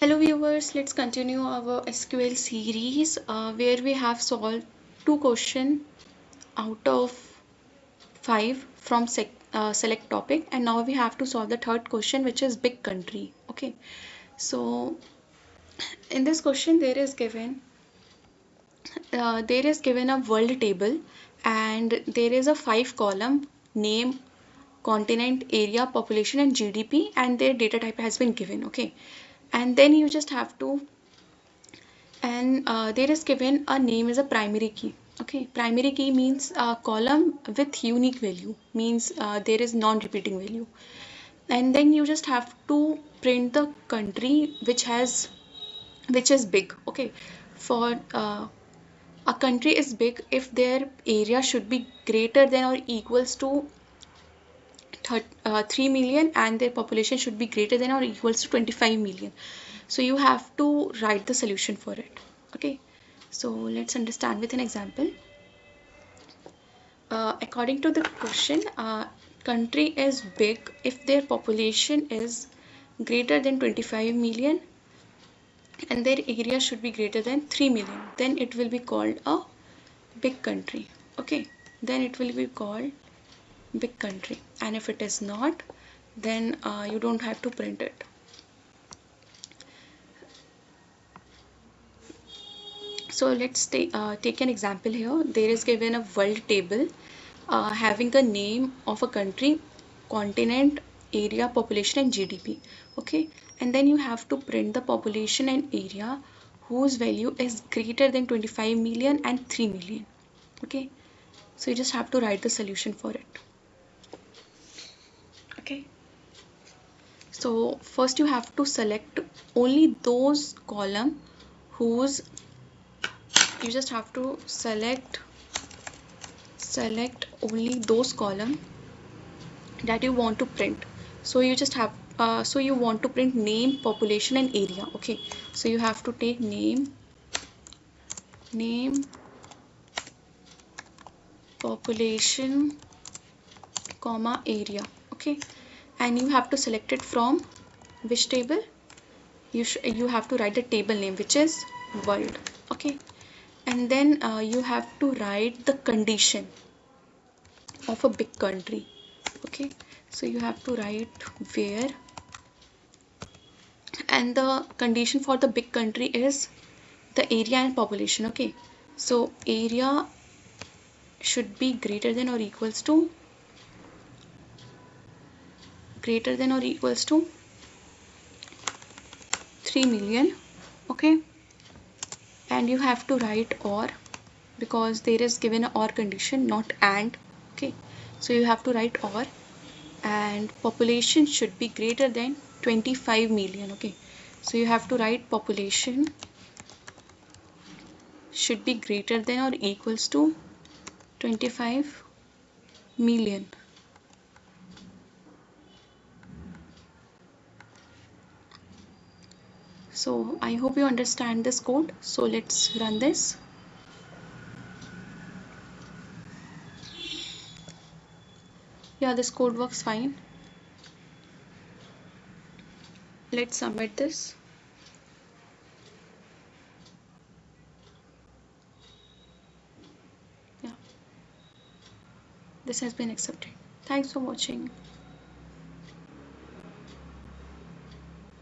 Hello viewers, let's continue our SQL series where we have solved two questions out of 5 from select topic, and now we have to solve the third question, which is big country. Okay, so in this question there is given a world table, and there is a 5 column: name, continent, area, population, and GDP, and their data type has been given. Okay, and then you just have to, and there is given a name as a primary key. Okay, primary key means a column with unique value, means there is non-repeating value, and then you just have to print the country which is big. Okay, for a country is big if their area should be greater than or equals to 3 million, and their population should be greater than or equals to 25 million. So you have to write the solution for it. Okay, so let's understand with an example. According to the question, country is big if their population is greater than 25 million and their area should be greater than 3 million, then it will be called a big country. Okay, then it will be called big country, and if it is not, then you don't have to print it. So let's take an example here. There is given a world table having the name of a country, continent, area, population, and GDP. Okay, and then you have to print the population and area whose value is greater than 25 million and 3 million. Okay, so you just have to write the solution for it. Okay, so first you have to select only those column whose you just have to select only those column that you want to print. So you just have so you want to print name, population, and area. Okay, so you have to take name, population, comma, area. Okay, and you have to select it from which table. You have to write the table name, which is world. Okay, and then you have to write the condition of a big country. Okay, so you have to write where, and the condition for the big country is the area and population. Okay, so area should be greater than or equals to 3 million. Okay, and you have to write or, because there is given a or condition, not and. Okay, so you have to write or, and population should be greater than 25 million. Okay, so you have to write population should be greater than or equals to 25 million. So I hope you understand this code. So let's run this. Yeah, this code works fine. Let's submit this. Yeah, this has been accepted. Thanks for watching.